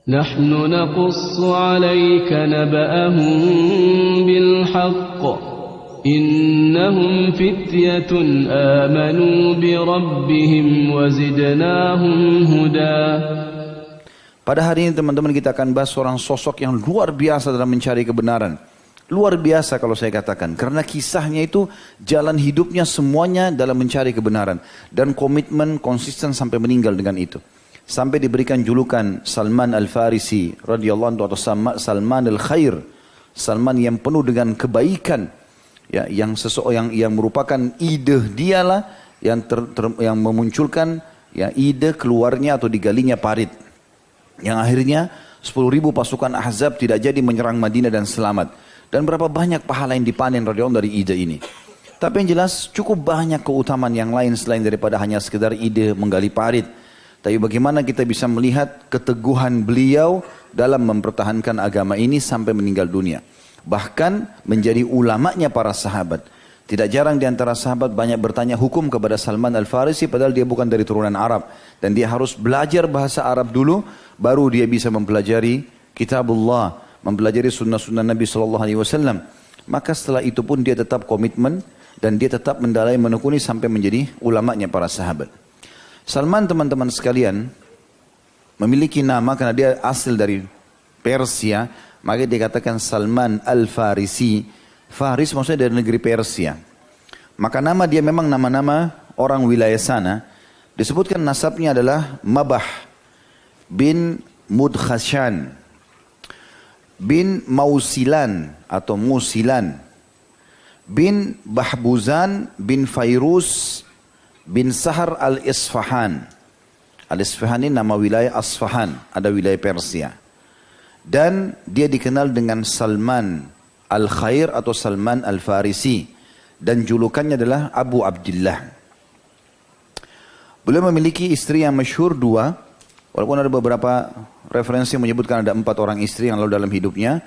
نحن نقص عليك نبأهم بالحق إنهم فتية آمنوا بربهم وزدناهم هدى. Pada hari ini teman-teman kita akan bahas seorang sosok yang luar biasa dalam mencari kebenaran. Luar biasa kalau saya katakan. Karena kisahnya itu jalan hidupnya semuanya dalam mencari kebenaran. Dan komitmen konsisten sampai meninggal dengan itu. Sampai diberikan julukan Salman Al-Farisi radhiyallahu anhu atau Salman Al-Khair. Salman yang penuh dengan kebaikan. Ya, yang seseorang yang merupakan ide dialah yang memunculkan ya, ide keluarnya atau digalinya parit. Yang akhirnya 10.000 pasukan Ahzab tidak jadi menyerang Madinah dan selamat. Dan berapa banyak pahala yang dipanen radhiyallahu dari ide ini. Tapi yang jelas cukup banyak keutamaan yang lain selain daripada hanya sekedar ide menggali parit. Tapi bagaimana kita bisa melihat keteguhan beliau dalam mempertahankan agama ini sampai meninggal dunia. Bahkan menjadi ulamanya para sahabat. Tidak jarang di antara sahabat banyak bertanya hukum kepada Salman Al-Farisi padahal dia bukan dari turunan Arab. Dan dia harus belajar bahasa Arab dulu, baru dia bisa mempelajari kitabullah, mempelajari sunnah-sunnah Nabi SAW. Maka setelah itu pun dia tetap komitmen dan dia tetap mendalai menekuni sampai menjadi ulamanya para sahabat. Salman teman-teman sekalian memiliki nama karena dia asal dari Persia, maka dikatakan Salman Al-Farisi. Faris maksudnya dari negeri Persia. Maka nama dia memang nama-nama orang wilayah sana. Disebutkan nasabnya adalah Mabah bin Mudkhashan bin Mausilan atau Musilan bin Bahbuzan bin Fairuz bin Sahar al-Isfahan. Al-Isfahan ini nama wilayah Asfahan, ada wilayah Persia. Dan dia dikenal dengan Salman Al-Khair atau Salman Al-Farisi. Dan julukannya adalah Abu Abdullah. Beliau memiliki istri yang masyhur dua. Walaupun ada beberapa referensi yang menyebutkan ada 4 orang istri yang lalu dalam hidupnya.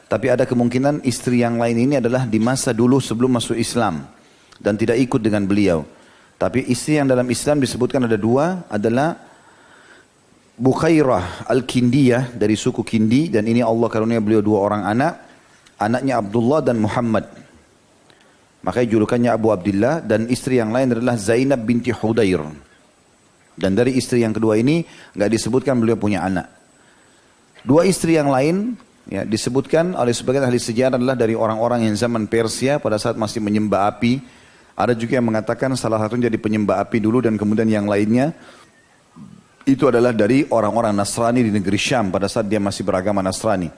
Tapi ada kemungkinan istri yang lain ini adalah di masa dulu sebelum masuk Islam. Dan tidak ikut dengan beliau. Tapi istri yang dalam Islam disebutkan ada 2 adalah Bukhairah Al-Kindiyah dari suku Kindi. Dan ini Allah karunia beliau 2 orang anak. Anaknya Abdullah dan Muhammad. Makanya julukannya Abu Abdullah. Dan istri yang lain adalah Zainab binti Hudair. Dan dari istri yang kedua ini nggak disebutkan beliau punya anak. 2 istri yang lain ya, disebutkan oleh sebagian ahli sejarah adalah dari orang-orang yang zaman Persia pada saat masih menyembah api. Ada juga yang mengatakan salah satunya jadi penyembah api dulu dan kemudian yang lainnya itu adalah dari orang-orang Nasrani di negeri Syam pada saat dia masih beragama Nasrani.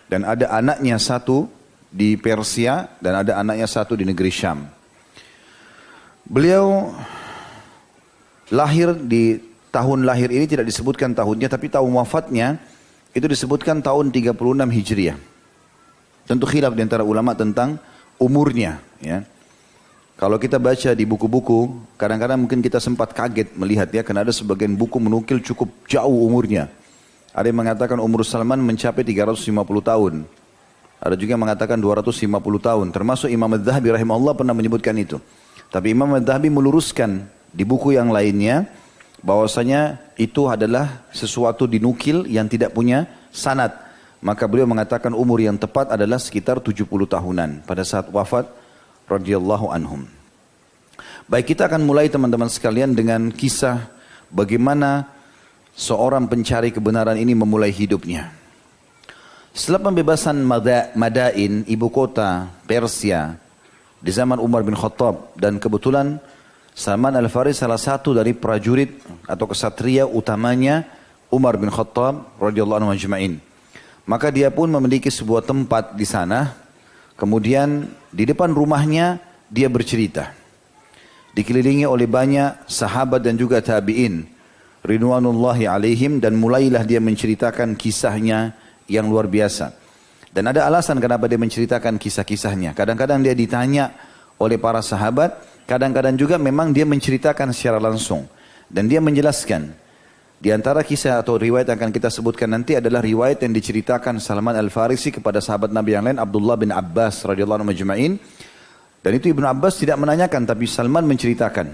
Dan ada anaknya satu di Persia dan ada anaknya satu di negeri Syam. Beliau lahir di tahun lahir ini tidak disebutkan tahunnya, tapi tahun wafatnya itu disebutkan tahun 36 Hijriah. Tentu khilaf di antara ulama tentang umurnya. Ya. Kalau kita baca di buku-buku, kadang-kadang mungkin kita sempat kaget melihat ya, karena ada sebagian buku menukil cukup jauh umurnya. Ada yang mengatakan umur Salman mencapai 350 tahun. Ada juga yang mengatakan 250 tahun. Termasuk Imam Adz-Dzahabi rahimahullah pernah menyebutkan itu. Tapi Imam Adz-Dzahabi meluruskan di buku yang lainnya bahwasanya itu adalah sesuatu dinukil yang tidak punya sanad. Maka beliau mengatakan umur yang tepat adalah sekitar 70 tahunan pada saat wafat radhiyallahu anhum. Baik, kita akan mulai teman-teman sekalian dengan kisah bagaimana seorang pencari kebenaran ini memulai hidupnya. Setelah pembebasan Madain, ibu kota Persia, di zaman Umar bin Khattab, dan kebetulan Salman Al-Farisi salah satu dari prajurit atau kesatria utamanya Umar bin Khattab radhiyallahu anhu ajma'in. Maka dia pun memiliki sebuah tempat di sana. Kemudian di depan rumahnya dia bercerita. Dikelilingi oleh banyak sahabat dan juga tabi'in ridwanullahi alaihim, dan mulailah dia menceritakan kisahnya yang luar biasa. Dan ada alasan kenapa dia menceritakan kisah-kisahnya. Kadang-kadang dia ditanya oleh para sahabat, kadang-kadang juga memang dia menceritakan secara langsung. Dan dia menjelaskan. Di antara kisah atau riwayat yang akan kita sebutkan nanti adalah riwayat yang diceritakan Salman Al-Farisi kepada sahabat Nabi yang lain, Abdullah bin Abbas radhiyallahu anhu majma'in. Dan itu Ibnu Abbas tidak menanyakan, tapi Salman menceritakan.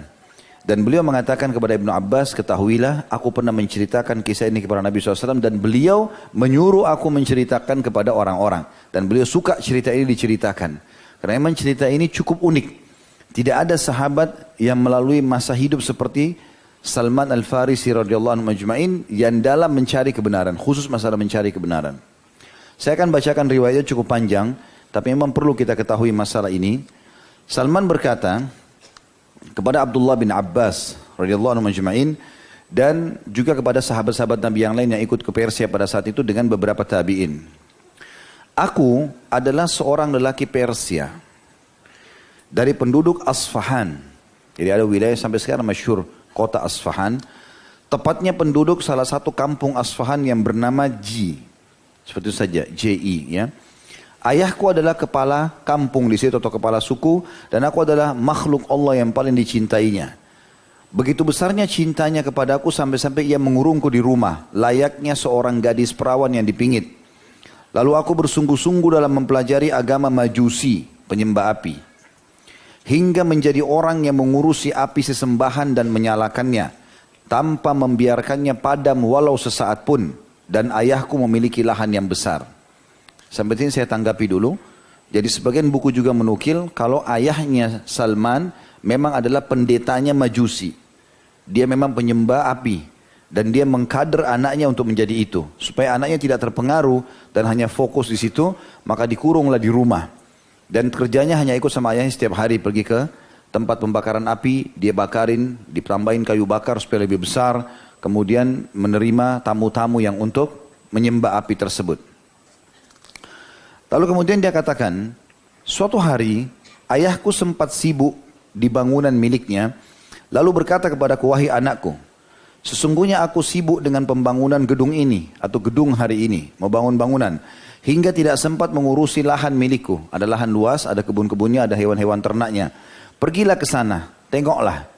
Dan beliau mengatakan kepada Ibnu Abbas, ketahuilah aku pernah menceritakan kisah ini kepada Nabi SAW dan beliau menyuruh aku menceritakan kepada orang-orang. Dan beliau suka cerita ini diceritakan. Karena memang cerita ini cukup unik. Tidak ada sahabat yang melalui masa hidup seperti Salman Al-Farisi radhiyallahu anhu majma'in yang dalam mencari kebenaran, khusus masalah mencari kebenaran. Saya akan bacakan riwayatnya cukup panjang, tapi memang perlu kita ketahui masalah ini. Salman berkata kepada Abdullah bin Abbas radhiyallahu anhu majma'in dan juga kepada sahabat-sahabat Nabi yang lain yang ikut ke Persia pada saat itu dengan beberapa tabi'in. Aku adalah seorang lelaki Persia dari penduduk Asfahan. Jadi ada wilayah sampai sekarang masyhur kota Asfahan. Tepatnya penduduk salah satu kampung Asfahan yang bernama Ji. Seperti itu saja, J-I ya. Ayahku adalah kepala kampung di situ atau kepala suku dan aku adalah makhluk Allah yang paling dicintainya. Begitu besarnya cintanya kepadaku sampai-sampai ia mengurungku di rumah, layaknya seorang gadis perawan yang dipingit. Lalu aku bersungguh-sungguh dalam mempelajari agama Majusi, penyembah api. Hingga menjadi orang yang mengurusi api sesembahan dan menyalakannya, tanpa membiarkannya padam walau sesaat pun. Dan ayahku memiliki lahan yang besar. Sampai sini saya tanggapi dulu. Jadi sebagian buku juga menukil kalau ayahnya Salman memang adalah pendetanya Majusi. Dia memang penyembah api. Dan dia mengkader anaknya untuk menjadi itu. Supaya anaknya tidak terpengaruh dan hanya fokus di situ, maka dikurunglah di rumah. Dan kerjanya hanya ikut sama ayahnya setiap hari pergi ke tempat pembakaran api. Dia bakarin, ditambahin kayu bakar supaya lebih besar. Kemudian menerima tamu-tamu yang untuk menyembah api tersebut. Lalu kemudian dia katakan, suatu hari ayahku sempat sibuk di bangunan miliknya, lalu berkata kepadaku, wahai anakku, sesungguhnya aku sibuk dengan pembangunan gedung ini atau gedung hari ini, mau bangun bangunan, hingga tidak sempat mengurusi lahan milikku. Ada lahan luas, ada kebun-kebunnya, ada hewan-hewan ternaknya. Pergilah ke sana, tengoklah.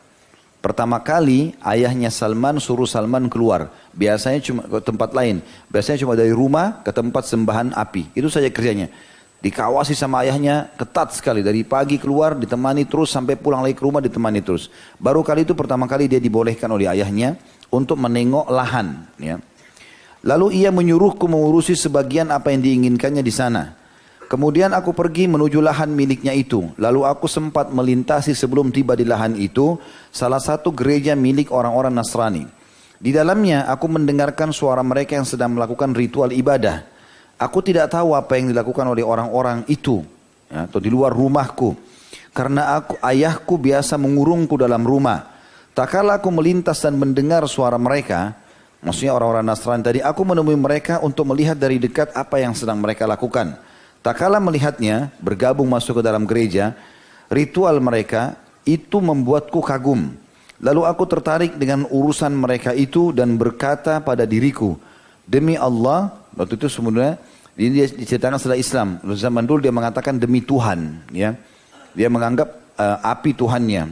Pertama kali ayahnya Salman suruh Salman keluar. Biasanya cuma ke tempat lain. Biasanya cuma dari rumah ke tempat sembahan api. Itu saja kerjanya. Dikawasi sama ayahnya ketat sekali. Dari pagi keluar ditemani terus sampai pulang lagi ke rumah ditemani terus. Baru kali itu pertama kali dia dibolehkan oleh ayahnya untuk menengok lahan. Ya. Lalu ia menyuruhku mengurusi sebagian apa yang diinginkannya di sana. Kemudian aku pergi menuju lahan miliknya itu. Lalu aku sempat melintasi sebelum tiba di lahan itu salah satu gereja milik orang-orang Nasrani. Di dalamnya aku mendengarkan suara mereka yang sedang melakukan ritual ibadah. Aku tidak tahu apa yang dilakukan oleh orang-orang itu ya, atau di luar rumahku. Karena ayahku biasa mengurungku dalam rumah. Tak kala aku melintas dan mendengar suara mereka, maksudnya orang-orang Nasrani tadi, aku menemui mereka untuk melihat dari dekat apa yang sedang mereka lakukan. Tak kala melihatnya bergabung masuk ke dalam gereja, ritual mereka itu membuatku kagum. Lalu aku tertarik dengan urusan mereka itu dan berkata pada diriku, demi Allah, waktu itu sebenarnya ini dia diceritakan setelah Islam. Zaman dulu dia mengatakan demi Tuhan, ya. Dia menganggap api Tuhannya.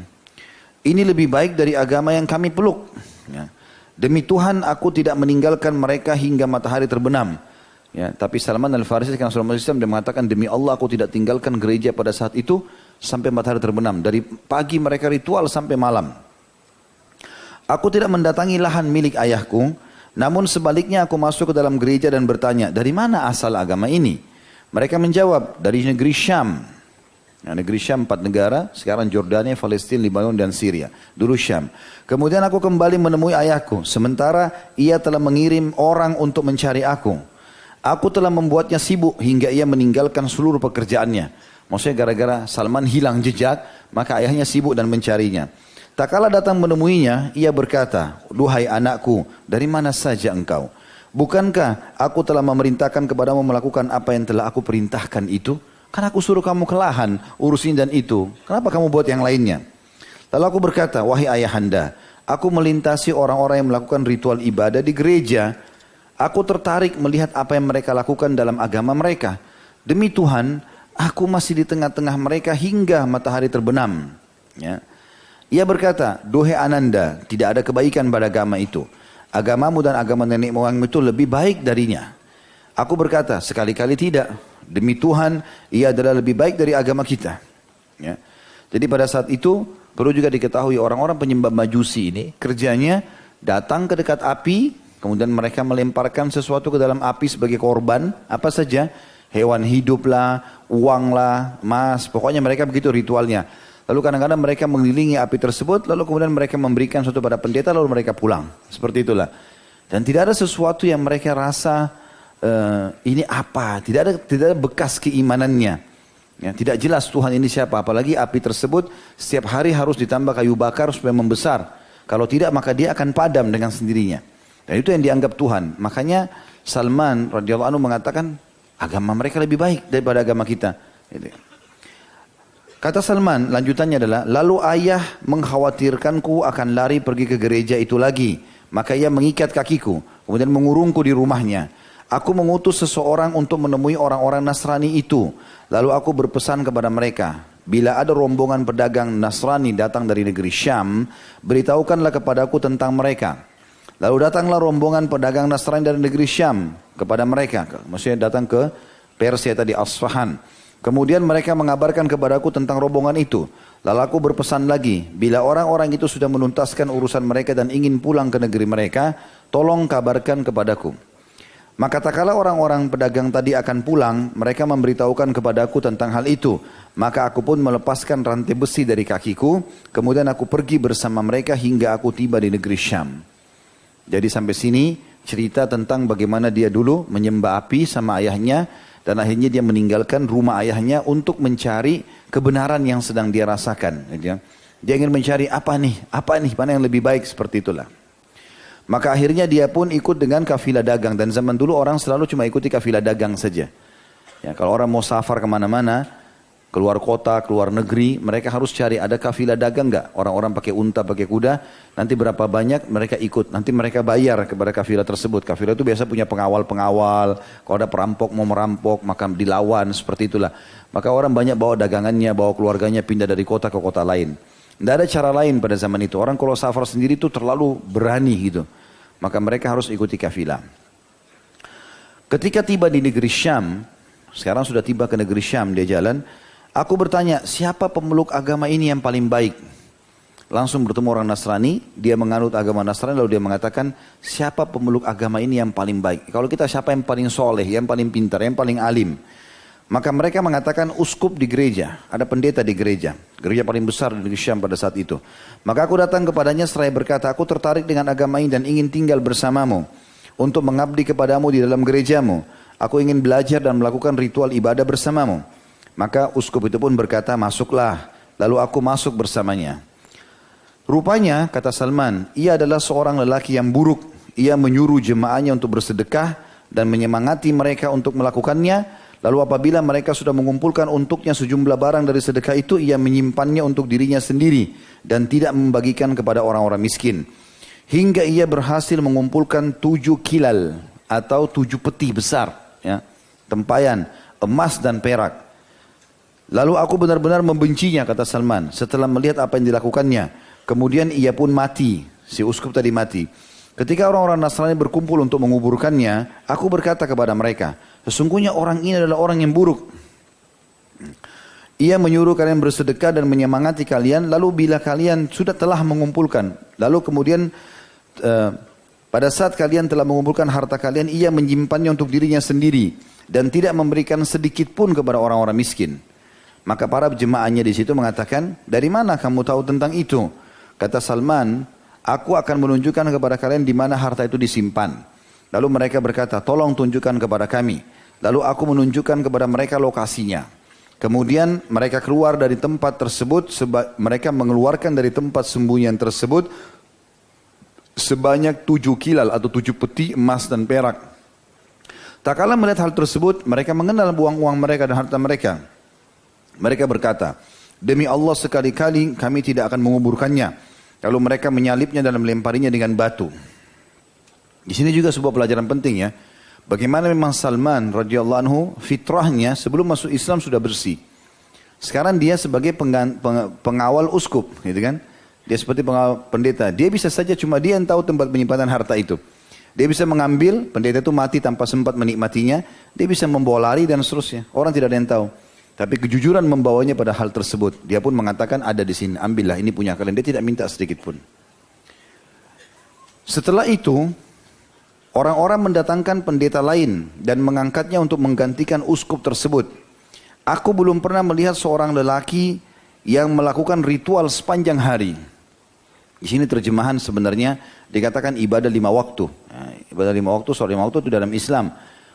Ini lebih baik dari agama yang kami peluk. Ya. Demi Tuhan aku tidak meninggalkan mereka hingga matahari terbenam. Ya, tapi Salman Al-Farisi karena seorang Islam dia mengatakan demi Allah aku tidak tinggalkan gereja pada saat itu sampai matahari terbenam. Dari pagi mereka ritual sampai malam. Aku tidak mendatangi lahan milik ayahku, namun sebaliknya aku masuk ke dalam gereja dan bertanya, dari mana asal agama ini? Mereka menjawab, dari negeri Syam. Nah, negeri Syam 4 negara, sekarang Jordania, Palestina, Lebanon dan Syria. Dulu Syam. Kemudian aku kembali menemui ayahku, sementara ia telah mengirim orang untuk mencari aku. Aku telah membuatnya sibuk hingga ia meninggalkan seluruh pekerjaannya. Maksudnya gara-gara Salman hilang jejak, maka ayahnya sibuk dan mencarinya. Tak kala datang menemuinya, ia berkata, duhai anakku, dari mana saja engkau? Bukankah aku telah memerintahkan kepadamu melakukan apa yang telah aku perintahkan itu? Kan aku suruh kamu ke lahan, urusin dan itu. Kenapa kamu buat yang lainnya? Lalu aku berkata, wahai ayahanda, aku melintasi orang-orang yang melakukan ritual ibadah di gereja. Aku tertarik melihat apa yang mereka lakukan dalam agama mereka. Demi Tuhan, aku masih di tengah-tengah mereka hingga matahari terbenam. Ya. Ia berkata, duhai Ananda, tidak ada kebaikan pada agama itu. Agamamu dan agama nenek moyangmu itu lebih baik darinya. Aku berkata, sekali-kali tidak. Demi Tuhan, ia adalah lebih baik dari agama kita. Ya. Jadi pada saat itu, Perlu juga diketahui orang-orang penyembah majusi ini kerjanya datang ke dekat api, kemudian mereka melemparkan sesuatu ke dalam api sebagai korban, apa saja, hewan hidup lah, uang lah, emas, pokoknya mereka begitu ritualnya. Lalu kadang-kadang mereka mengelilingi api tersebut, lalu kemudian mereka memberikan sesuatu pada pendeta, lalu mereka pulang. Seperti itulah. Dan tidak ada sesuatu yang mereka rasa ini apa, tidak ada bekas keimanannya. Ya, tidak jelas Tuhan ini siapa, apalagi api tersebut setiap hari harus ditambah kayu bakar supaya membesar. Kalau tidak maka dia akan padam dengan sendirinya. Dan itu yang dianggap Tuhan. Makanya Salman radhiyallahu anhu mengatakan agama mereka lebih baik daripada agama kita. Kata Salman, lanjutannya adalah, lalu ayah mengkhawatirkanku akan lari pergi ke gereja itu lagi. Maka ia mengikat kakiku, kemudian mengurungku di rumahnya. Aku mengutus seseorang untuk menemui orang-orang Nasrani itu. Lalu aku berpesan kepada mereka, bila ada rombongan pedagang Nasrani datang dari negeri Syam, beritahukanlah kepadaku tentang mereka. Lalu datanglah rombongan pedagang Nasrani dari negeri Syam kepada mereka. Maksudnya datang ke Persia tadi, Asfahan. Kemudian mereka mengabarkan kepadaku tentang rombongan itu. Lalu aku berpesan lagi, bila orang-orang itu sudah menuntaskan urusan mereka dan ingin pulang ke negeri mereka, tolong kabarkan kepadaku. Maka tak kala orang-orang pedagang tadi akan pulang, mereka memberitahukan kepadaku tentang hal itu. Maka aku pun melepaskan rantai besi dari kakiku, kemudian aku pergi bersama mereka hingga aku tiba di negeri Syam. Jadi sampai sini cerita tentang bagaimana dia dulu menyembah api sama ayahnya, dan akhirnya dia meninggalkan rumah ayahnya untuk mencari kebenaran yang sedang dia rasakan. Dia ingin mencari apa nih, mana yang lebih baik, seperti itulah. Maka akhirnya dia pun ikut dengan kafilah dagang. Dan zaman dulu orang selalu cuma ikuti kafilah dagang saja. Ya, kalau orang mau safar kemana-mana, keluar kota, keluar negeri, mereka harus cari ada kafilah dagang enggak? Orang-orang pakai unta, pakai kuda, nanti berapa banyak mereka ikut. Nanti mereka bayar kepada kafilah tersebut. Kafilah itu biasa punya pengawal-pengawal. Kalau ada perampok mau merampok, maka dilawan, seperti itulah. Maka orang banyak bawa dagangannya, bawa keluarganya pindah dari kota ke kota lain. Tidak ada cara lain pada zaman itu. Orang kalau safar sendiri itu terlalu berani gitu. Maka mereka harus ikuti kafilah. Ketika tiba di negeri Syam, sekarang sudah tiba ke negeri Syam, dia jalan. Aku bertanya, siapa pemeluk agama ini yang paling baik? Langsung bertemu orang Nasrani, dia menganut agama Nasrani, lalu dia mengatakan, siapa pemeluk agama ini yang paling baik? Kalau kita siapa yang paling soleh, yang paling pintar, yang paling alim? Maka mereka mengatakan uskup di gereja, ada pendeta di gereja paling besar di Syam pada saat itu. Maka aku datang kepadanya seraya berkata, aku tertarik dengan agama ini dan ingin tinggal bersamamu untuk mengabdi kepadamu di dalam gerejamu. Aku ingin belajar dan melakukan ritual ibadah bersamamu. Maka uskup itu pun berkata, masuklah. Lalu aku masuk bersamanya. Rupanya, kata Salman, ia adalah seorang lelaki yang buruk. Ia menyuruh jemaahnya untuk bersedekah dan menyemangati mereka untuk melakukannya. Lalu apabila mereka sudah mengumpulkan untuknya sejumlah barang dari sedekah itu, ia menyimpannya untuk dirinya sendiri dan tidak membagikan kepada orang-orang miskin. Hingga ia berhasil mengumpulkan 7 kilal atau 7 peti besar, ya, tempayan, emas dan perak. Lalu aku benar-benar membencinya, kata Salman, setelah melihat apa yang dilakukannya. Kemudian ia pun mati, si uskup tadi mati. Ketika orang-orang Nasrani berkumpul untuk menguburkannya, aku berkata kepada mereka, sesungguhnya orang ini adalah orang yang buruk. Ia menyuruh kalian bersedekah dan menyemangati kalian, lalu bila kalian sudah telah mengumpulkan, lalu kemudian pada saat kalian telah mengumpulkan harta kalian, ia menyimpannya untuk dirinya sendiri dan tidak memberikan sedikit pun kepada orang-orang miskin. Maka para jemaahnya di situ mengatakan, dari mana kamu tahu tentang itu? Kata Salman, aku akan menunjukkan kepada kalian di mana harta itu disimpan. Lalu mereka berkata, tolong tunjukkan kepada kami. Lalu aku menunjukkan kepada mereka lokasinya. Kemudian mereka keluar dari tempat tersebut, mereka mengeluarkan dari tempat sembunyian tersebut sebanyak 7 kilal atau 7 peti emas dan perak. Tak kala melihat hal tersebut, mereka mengenal uang-uang mereka dan harta mereka. Mereka berkata, demi Allah sekali-kali kami tidak akan menguburkannya. Lalu mereka menyalipnya dan melemparinya dengan batu. Di sini juga sebuah pelajaran penting ya. Bagaimana memang Salman radhiyallahu anhu fitrahnya sebelum masuk Islam sudah bersih. Sekarang dia sebagai pengawal uskup, gitu kan? Dia seperti pengawal pendeta. Dia bisa saja cuma dia yang tahu tempat penyimpanan harta itu. Dia bisa mengambil, pendeta itu mati tanpa sempat menikmatinya. Dia bisa membawa lari dan seterusnya. Orang tidak ada yang tahu. Tapi kejujuran membawanya pada hal tersebut. Dia pun mengatakan ada di sini, ambillah ini punya kalian. Dia tidak minta sedikit pun. Setelah itu, orang-orang mendatangkan pendeta lain dan mengangkatnya untuk menggantikan uskup tersebut. Aku belum pernah melihat seorang lelaki yang melakukan ritual sepanjang hari. Di sini terjemahan sebenarnya dikatakan ibadah 5 waktu. Nah, ibadah 5 waktu, soal 5 waktu itu dalam Islam.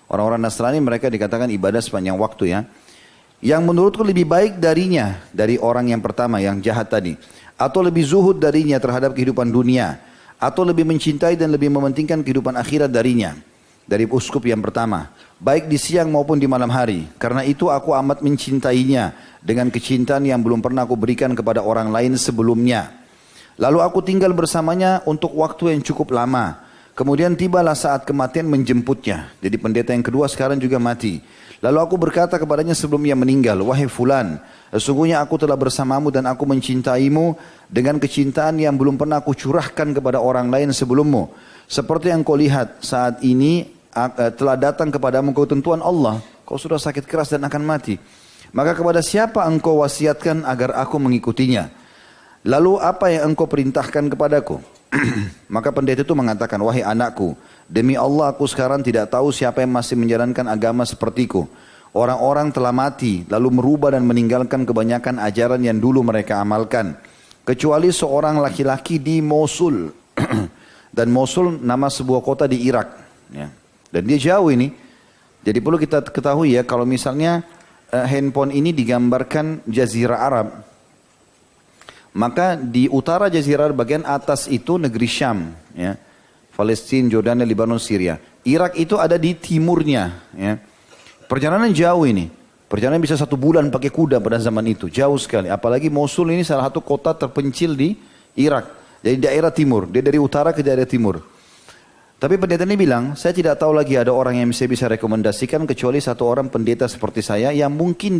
Orang-orang Nasrani mereka dikatakan ibadah sepanjang waktu ya. Yang menurutku lebih baik darinya, dari orang yang pertama yang jahat tadi. Atau lebih zuhud darinya terhadap kehidupan dunia. Atau lebih mencintai dan lebih mementingkan kehidupan akhirat darinya. Dari uskup yang pertama. Baik di siang maupun di malam hari. Karena itu aku amat mencintainya. Dengan kecintaan yang belum pernah aku berikan kepada orang lain sebelumnya. Lalu aku tinggal bersamanya untuk waktu yang cukup lama. Kemudian tibalah saat kematian menjemputnya. Jadi pendeta yang kedua sekarang juga mati. Lalu aku berkata kepadanya sebelum ia meninggal, wahai fulan, sesungguhnya aku telah bersamamu dan aku mencintaimu dengan kecintaan yang belum pernah aku curahkan kepada orang lain sebelummu. Seperti yang kau lihat saat ini telah datang kepadamu ketentuan Allah. Kau sudah sakit keras dan akan mati. Maka kepada siapa engkau wasiatkan agar aku mengikutinya? Lalu apa yang engkau perintahkan kepadaku? Maka pendeta itu mengatakan, wahai anakku, demi Allah aku sekarang tidak tahu siapa yang masih menjalankan agama sepertiku. Orang-orang telah mati, lalu merubah dan meninggalkan kebanyakan ajaran yang dulu mereka amalkan. Kecuali seorang laki-laki di Mosul. Dan Mosul nama sebuah kota di Irak. Ya. Dan dia jauh ini. Jadi perlu kita ketahui ya, kalau misalnya handphone ini digambarkan Jazirah Arab. Maka di utara Jazirah bagian atas itu negeri Syam, ya. Palestina, Jordania, Lebanon, Syria. Irak itu ada di timurnya, ya. Perjalanan jauh ini. Perjalanan bisa 1 bulan pakai kuda pada zaman itu, jauh sekali. Apalagi Mosul ini salah satu kota terpencil di Irak. Jadi daerah timur, dia dari utara ke daerah timur. Tapi pendeta ini bilang, saya tidak tahu lagi ada orang yang bisa rekomendasikan kecuali satu orang pendeta seperti saya yang mungkin